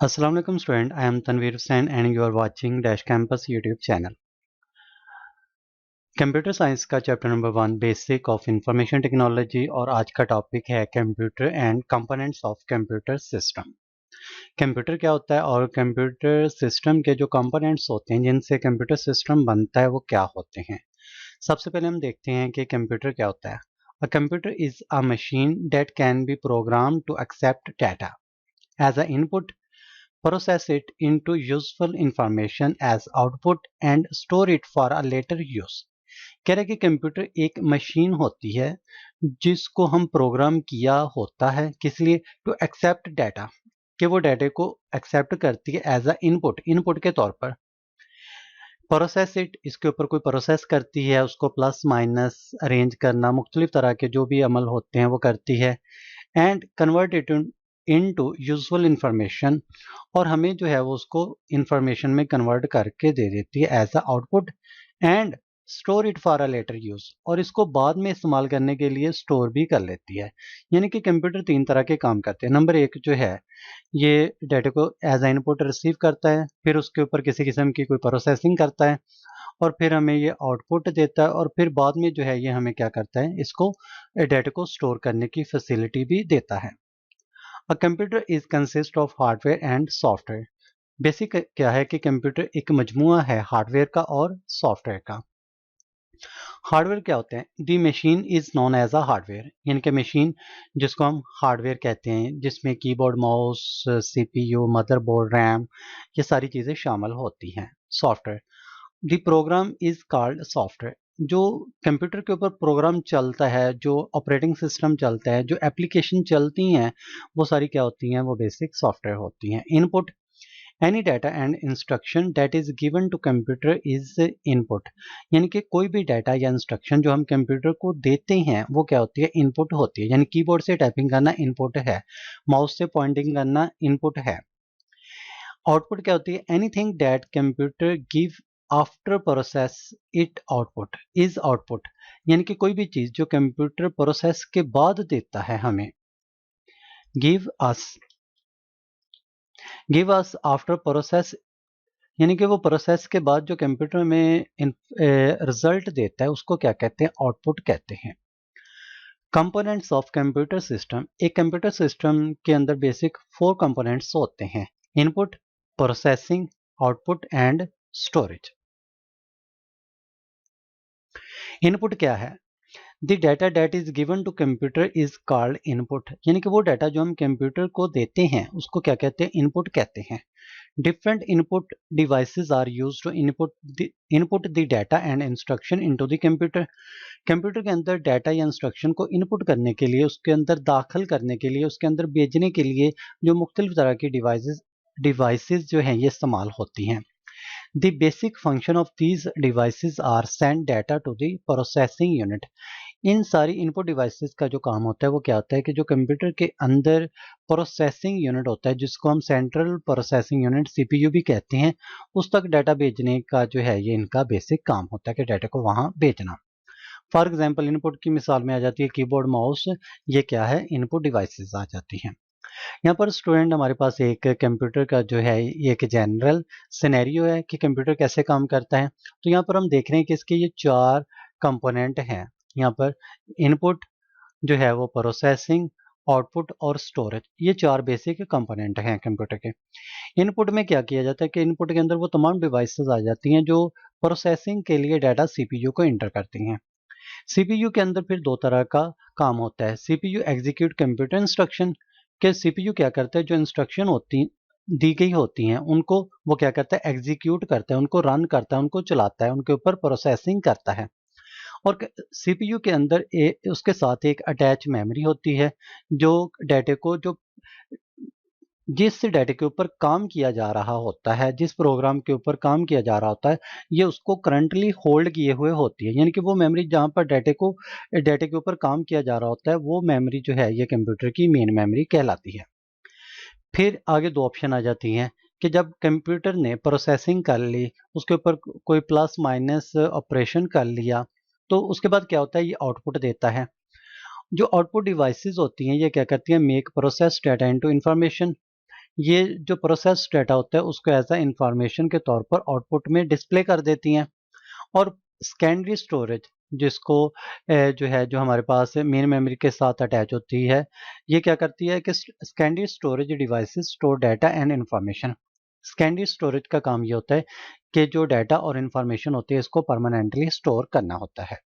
Assalamu alaikum student, I am Tanveer Hussain and you are watching Dash Campus YouTube channel. Computer science का chapter number 1 basic of information technology और आज का topic है computer and components of computer system. Computer क्या होता है और computer system के जो कंपोनेंट्स होते हैं जिनसे कंप्यूटर सिस्टम बनता है वो क्या होते हैं। सबसे पहले हम देखते हैं कि कंप्यूटर क्या होता है। A computer is a machine that can be program to accept data as a input, process it into useful information as output and store it for a later use। कह रहे कि कंप्यूटर एक machine होती है जिसको हम programme किया होता है किस लिए, टू एक्सेप्ट डाटा, कि वो डाटा को एक्सेप्ट करती है एज अ इनपुट के तौर पर। प्रोसेस इट, इसके ऊपर कोई प्रोसेस करती है, उसको प्लस माइनस अरेंज करना, मुख्तलिफ तरह के जो भी अमल होते हैं वो करती है। And convert it into usual information, और हमें जो है वो उसको इंफॉर्मेशन में कन्वर्ट करके दे देती है as a output. And store it for a later use, और इसको बाद में इस्तेमाल करने के लिए स्टोर भी कर लेती है। यानी कि कंप्यूटर तीन तरह के काम करते हैं। नंबर एक जो है ये डाटा को एज अ इनपुट रिसीव करता है, फिर उसके ऊपर किसी किस्म की कोई प्रोसेसिंग करता है और फिर हमें ये आउटपुट देता है, और फिर बाद में जो है ये हमें क्या करता है, इसको डाटा को स्टोर करने की फैसिलिटी भी देता है। A computer is consist of hardware and software. Basic क्या है कि कंप्यूटर एक मजमुआ है हार्डवेयर का और सॉफ्टवेयर का। हार्डवेयर क्या होते हैं, the machine is known as a hardware, यानी कि मशीन जिसको हम हार्डवेयर कहते हैं, जिसमें keyboard, mouse, CPU, motherboard, RAM, ये सारी चीज़ें शामिल होती हैं। Software, the program is called software. जो कंप्यूटर के ऊपर प्रोग्राम चलता है, जो ऑपरेटिंग सिस्टम चलता है, जो एप्लीकेशन चलती हैं, वो सारी क्या होती हैं, वो बेसिक सॉफ्टवेयर होती हैं। Input, any data and instruction that is given to computer is input, यानी कि कोई भी डाटा या इंस्ट्रक्शन जो हम कंप्यूटर को देते हैं वो क्या होती है, इनपुट होती है। यानी कीबोर्ड से टाइपिंग करना इनपुट है, माउस से पॉइंटिंग करना इनपुट है। आउटपुट क्या होती है, anything that computer give after process it output is output, यानी कि कोई भी चीज जो कंप्यूटर प्रोसेस के बाद देता है हमें। Give us, give us after process, यानी कि वो प्रोसेस के बाद जो कंप्यूटर में रिजल्ट देता है उसको क्या कहते हैं, आउटपुट कहते हैं। कंपोनेंट्स ऑफ कंप्यूटर सिस्टम, एक कंप्यूटर सिस्टम के अंदर बेसिक 4 कंपोनेंट्स होते हैं, input, processing, output and storage. Input क्या है, the data that is given to computer is called input, यानी कि वो डाटा जो हम कंप्यूटर को देते हैं उसको क्या कहते हैं, इनपुट कहते हैं। Different input devices are used to input the data and instruction into the computer. Computer के अंदर डाटा या इंस्ट्रक्शन को इनपुट करने के लिए, उसके अंदर दाखिल करने के लिए, उसके अंदर भेजने के लिए जो मुख्तलिफ तरह की डिवाइसेस जो हैं ये इस्तेमाल होती हैं। The basic function of these devices are send data to the processing unit। इन सारी इनपुट डिवाइसेस का जो काम होता है वो क्या होता है कि जो कंप्यूटर के अंदर प्रोसेसिंग यूनिट होता है, जिसको हम सेंट्रल प्रोसेसिंग यूनिट सीपीयू भी कहते हैं, उस तक डाटा भेजने का जो है ये इनका बेसिक काम होता है कि डाटा को वहाँ भेजना। फॉर एग्जांपल इनपुट की मिसाल में आ जाती है कीबोर्ड, माउस, ये क्या है, इनपुट डिवाइसेस आ जाती हैं। यहाँ पर स्टूडेंट हमारे पास एक कंप्यूटर का जो है ये एक जनरल सिनेरियो है कि कंप्यूटर कैसे काम करता है। तो यहाँ पर हम देख रहे हैं कि इसके ये 4 कंपोनेंट हैं। यहाँ पर इनपुट जो है वो प्रोसेसिंग, आउटपुट और स्टोरेज, ये 4 बेसिक कंपोनेंट हैं कंप्यूटर के। इनपुट में क्या किया जाता है कि इनपुट के अंदर वो तमाम डिवाइसेस आ जाती हैं जो प्रोसेसिंग के लिए डाटा सीपीयू को इंटर करती हैं। सीपीयू के अंदर फिर दो तरह का काम होता है, सीपीयू एग्जीक्यूट कंप्यूटर इंस्ट्रक्शन, के सीपीयू क्या करता है, जो इंस्ट्रक्शन होती दी गई होती हैं उनको वो क्या करता है, एग्जीक्यूट करता है, उनको रन करता है, उनको चलाता है, उनके ऊपर प्रोसेसिंग करता है। और सीपीयू के अंदर उसके साथ एक अटैच मेमोरी होती है जो डाटे को, जो जिस डाटे के ऊपर काम किया जा रहा होता है, जिस प्रोग्राम के ऊपर काम किया जा रहा होता है, ये उसको करंटली होल्ड किए हुए होती है। यानी कि वो मेमोरी जहाँ पर डाटे के ऊपर काम किया जा रहा होता है, वो मेमोरी जो है ये कंप्यूटर की मेन मेमोरी कहलाती है। फिर आगे दो ऑप्शन आ जाती हैं कि जब कंप्यूटर ने प्रोसेसिंग कर ली, उसके ऊपर कोई प्लस माइनस ऑपरेशन कर लिया, तो उसके बाद क्या होता है, ये आउटपुट देता है। जो आउटपुट डिवाइसेस होती हैं ये क्या करती हैं, make process data into information, ये जो प्रोसेस डाटा होता है उसको एज अ इंफॉर्मेशन के तौर पर आउटपुट में डिस्प्ले कर देती हैं। और सेकेंडरी स्टोरेज जिसको जो हमारे पास मेन मेमोरी के साथ अटैच होती है, ये क्या करती है कि secondary storage devices store data and information. Secondary storage का काम ये होता है कि जो डाटा और इंफॉर्मेशन होती है इसको परमानेंटली स्टोर करना होता है।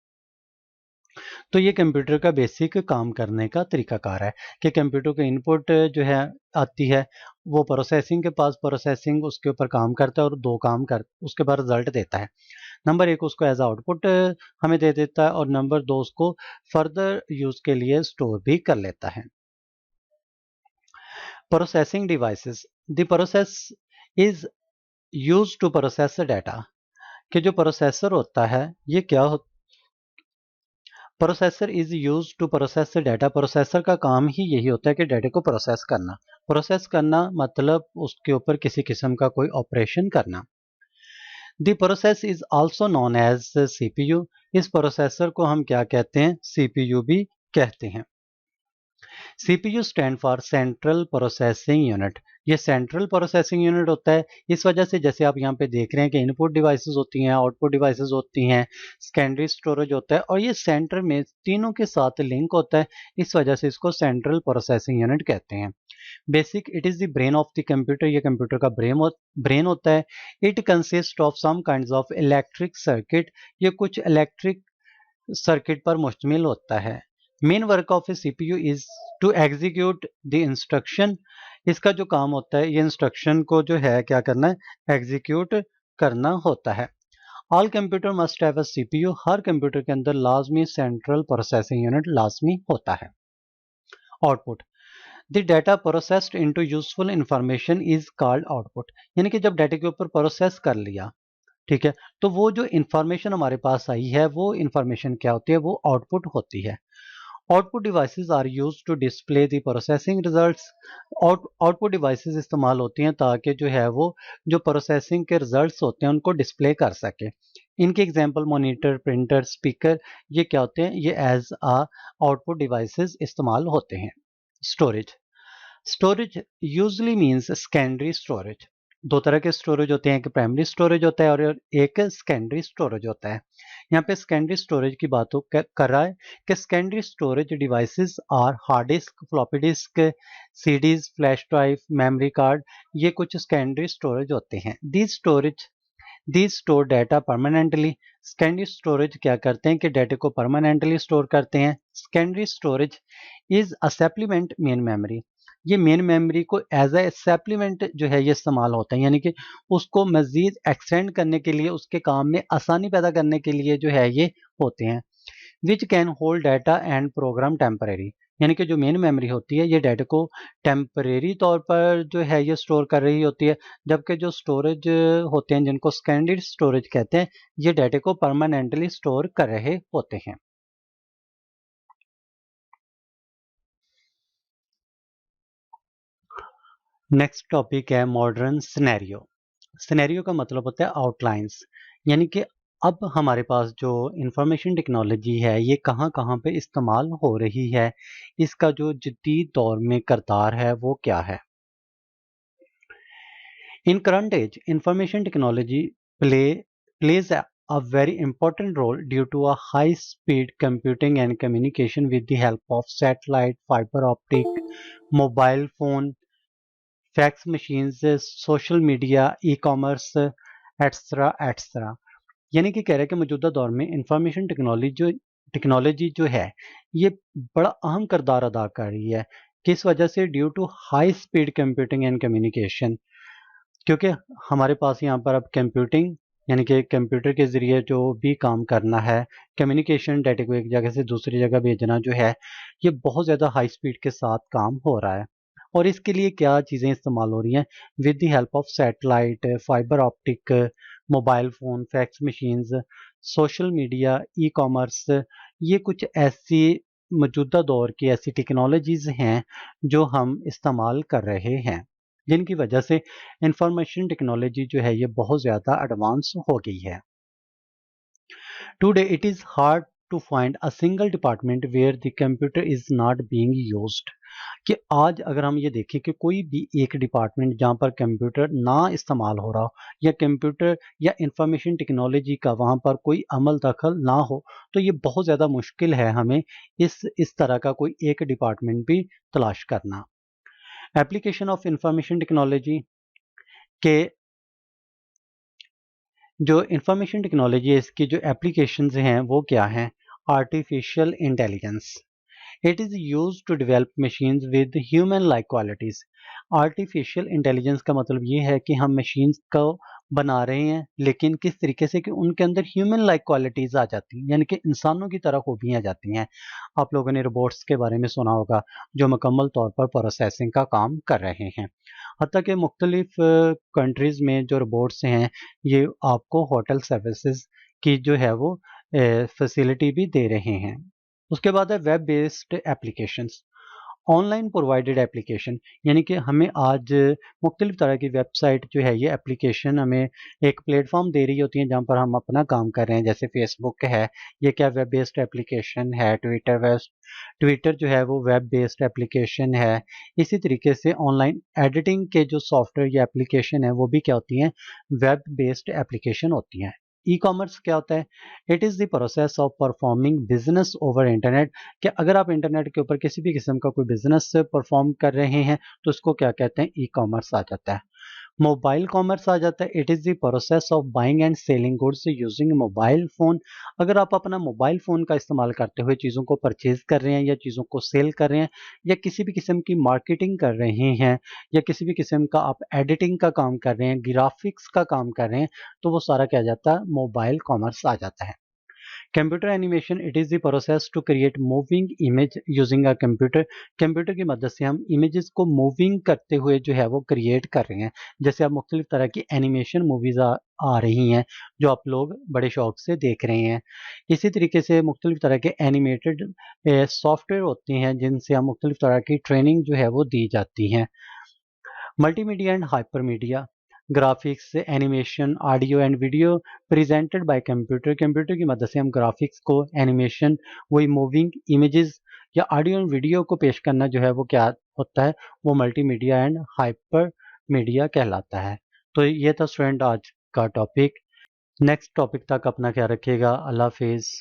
तो ये कंप्यूटर का बेसिक काम करने का तरीकाकार है कि कंप्यूटर को इनपुट जो है आती है, वो प्रोसेसिंग के पास प्रोसेसिंग उसके ऊपर काम करता है और दो काम कर उसके बाद रिजल्ट देता है। नंबर एक उसको एज आउटपुट हमें दे देता है और नंबर दो उसको फर्दर यूज के लिए स्टोर भी कर लेता है। Processing devices, the process is use to process data, कि जो प्रोसेसर होता है ये क्या हो processor is use to process data. Processor का काम ही यही होता है कि डाटा को प्रोसेस करना मतलब उसके ऊपर किसी किस्म का कोई ऑपरेशन करना। The process is also known as CPU. इस प्रोसेसर को हम क्या कहते हैं, सीपीयू भी कहते हैं। CPU stand for central processing unit. ये सेंट्रल प्रोसेसिंग यूनिट होता है। इस वजह से जैसे आप यहाँ पे देख रहे हैं कि इनपुट डिवाइसेस होती हैं, आउटपुट डिवाइसेस होती हैं, सेकेंडरी स्टोरेज होता है और ये सेंटर में तीनों के साथ लिंक होता है। इस वजह से इसको सेंट्रल प्रोसेसिंग यूनिट कहते हैं। Basic it is the brain of the computer. ये कंप्यूटर का ब्रेन होता है। It consist of some kinds of electric circuit. ये कुछ इलेक्ट्रिक सर्किट पर मुश्तमिल होता है। Main work of a CPU is to execute the instruction. इसका जो काम होता है ये इंस्ट्रक्शन को जो है क्या करना है, एग्जीक्यूट करना होता है। All computer must have a CPU. Her computer के अंदर लाजमी सेंट्रल प्रोसेसिंग यूनिट लाजमी होता है। Output, the data processed into useful information is called output. यानी कि जब डाटा के ऊपर प्रोसेस कर लिया, ठीक है, तो वो जो इंफॉर्मेशन हमारे पास आई है वो इंफॉर्मेशन क्या होती है, वो आउटपुट होती है। Output devices are used to display the processing results. Output devices इस्तेमाल होती हैं ताकि जो है वो जो प्रोसेसिंग के रिजल्ट्स होते हैं उनको डिस्प्ले कर सके। इनके एग्जांपल मॉनिटर, प्रिंटर, स्पीकर, ये क्या होते हैं, ये एज आ आउटपुट डिवाइसेस इस्तेमाल होते हैं। Storage, storage usually means secondary storage. दो तरह के स्टोरेज होते हैं, एक प्राइमरी स्टोरेज होता है और एक सेकेंडरी स्टोरेज होता है। यहाँ पे सेकेंडरी स्टोरेज की बात कर रहा है कि secondary storage devices are hard disk, floppy disk, CDs, flash drive, memory card, ये कुछ सेकेंडरी स्टोरेज होते हैं। These store data permanently. Secondary storage क्या करते हैं कि डाटा को परमानेंटली स्टोर करते हैं। Secondary storage is a supplement main memory. ये मेन मेमोरी को एज ए सप्लीमेंट जो है ये इस्तेमाल होता है, यानी कि उसको मज़ीद एक्सटेंड करने के लिए, उसके काम में आसानी पैदा करने के लिए जो है ये होते हैं। Which can hold data and program temporary. यानी कि जो मेन मेमोरी होती है ये डाटा को टेम्परेरी तौर पर जो है ये स्टोर कर रही होती है, जबकि जो स्टोरेज होते हैं जिनको सेकेंडरी स्टोरेज कहते हैं, ये डाटा को परमानेंटली स्टोर कर रहे होते हैं। नेक्स्ट टॉपिक है मॉडर्न सिनेरियो। सिनेरियो का मतलब होता है आउटलाइंस, यानी कि अब हमारे पास जो इंफॉर्मेशन टेक्नोलॉजी है ये कहाँ कहाँ पे इस्तेमाल हो रही है, इसका जो जदीद दौर में करतार है वो क्या है। In current age information technology plays a very important role due to a high speed computing and communication with the help of satellite, fiber optic, mobile phone, fax machines, social media, e commerce, etcetera etcetera. यानी कि कह रहे हैं कि मौजूदा दौर में information technology जो है ये बड़ा अहम किरदार अदा कर रही है। किस वजह से? Due to high speed computing and communication. क्योंकि हमारे पास यहाँ पर अब कंप्यूटिंग यानी कि कंप्यूटर के ज़रिए जो भी काम करना है, कम्युनिकेशन, डाटा को एक जगह से दूसरी जगह भेजना जो है ये बहुत ज़्यादा हाई स्पीड के साथ काम हो रहा है। और इसके लिए क्या चीज़ें इस्तेमाल हो रही हैं? With the help of satellite, fibre optic, mobile phone, fax machines, social media, e commerce, ये कुछ ऐसी मौजूदा दौर की ऐसी टेक्नोलॉजीज़ हैं जो हम इस्तेमाल कर रहे हैं, जिनकी वजह से इंफॉर्मेशन टेक्नोलॉजी जो है ये बहुत ज़्यादा एडवांस हो गई है। Today it is hard to find a single department where the computer is not being used. कि आज अगर हम ये देखें कि कोई भी एक डिपार्टमेंट जहाँ पर कंप्यूटर ना इस्तेमाल हो रहा हो या कंप्यूटर या इंफॉर्मेशन टेक्नोलॉजी का वहाँ पर कोई अमल दखल ना हो, तो ये बहुत ज़्यादा मुश्किल है हमें इस तरह का कोई एक डिपार्टमेंट भी तलाश करना। एप्लीकेशन ऑफ इंफॉर्मेशन टेक्नोलॉजी के जो इंफॉर्मेशन टेक्नोलॉजी है इसकी जो एप्लीकेशंस हैं वो क्या हैं? Artificial intelligence. It is used to develop machines with human-like qualities. Artificial intelligence का मतलब ये है कि हम मशीन्स को बना रहे हैं लेकिन किस तरीके से कि उनके अंदर ह्यूमन लाइक क्वालिटीज आ जाती हैं, यानी कि इंसानों की तरह खूबियाँ आ जाती हैं। आप लोगों ने रोबोट्स के बारे में सुना होगा जो मुकम्मल तौर पर प्रोसेसिंग का काम कर रहे हैं। हत्ता कि मुख्तलिफ कंट्रीज़ में जो रोबोट्स हैं ये आपको होटल सर्विसेज की जो है वो फैसिलिटी भी दे रहे हैं। उसके बाद है web based applications. Online provided application, यानी कि हमें आज मुख्तलिफ तरह की वेबसाइट जो है ये एप्लीकेशन हमें एक प्लेटफॉर्म दे रही होती हैं जहाँ पर हम अपना काम कर रहे हैं। जैसे फेसबुक है, ये क्या वेब बेस्ड एप्लीकेशन है। ट्विटर जो है वो वेब बेस्ड एप्लीकेशन है। इसी तरीके से ऑनलाइन एडिटिंग के जो सॉफ्टवेयर या एप्लीकेशन है वो भी क्या होती हैं, वेब बेस्ड एप्लीकेशन होती हैं। ई कॉमर्स क्या होता है? It is the process of performing business over internet. कि अगर आप इंटरनेट के ऊपर किसी भी किस्म का कोई बिजनेस परफॉर्म कर रहे हैं तो उसको क्या कहते हैं? ई कॉमर्स आ जाता है। मोबाइल कॉमर्स आ जाता है। It is the process of buying and selling goods using mobile phone. अगर आप अपना मोबाइल फ़ोन का इस्तेमाल करते हुए चीज़ों को परचेज़ कर रहे हैं या चीज़ों को सेल कर रहे हैं या किसी भी किस्म की मार्केटिंग कर रहे हैं या किसी भी किस्म का आप एडिटिंग का काम कर रहे हैं, ग्राफिक्स का काम कर रहे हैं, तो वो सारा क्या आ जाता है? मोबाइल कॉमर्स आ जाता है। Computer animation, it is the process to create moving image using a computer. Computer की मदद से हम इमेजेस को मूविंग करते हुए जो है वो क्रिएट कर रहे हैं। जैसे अब मुख्तलिफ तरह की एनिमेशन मूवीज़ आ रही हैं जो आप लोग बड़े शौक से देख रहे हैं। इसी तरीके से मुख्तलिफ तरह के एनिमेटेड सॉफ्टवेयर होते हैं जिनसे हम मुख्तलिफ तरह की ट्रेनिंग जो है वो दी जाती हैं। Multimedia and hypermedia, graphics, animation, audio and video presented by computer. Computer की मदद से हम ग्राफिक्स को, एनिमेशन, वही मूविंग इमेजेस या ऑडियो एंड वीडियो को पेश करना जो है वो क्या होता है? वो मल्टीमीडिया एंड हाइपर मीडिया कहलाता है। तो ये था स्टूडेंट आज का टॉपिक। नेक्स्ट टॉपिक तक अपना ख्याल रखिएगा। अल्लाह हाफिज़।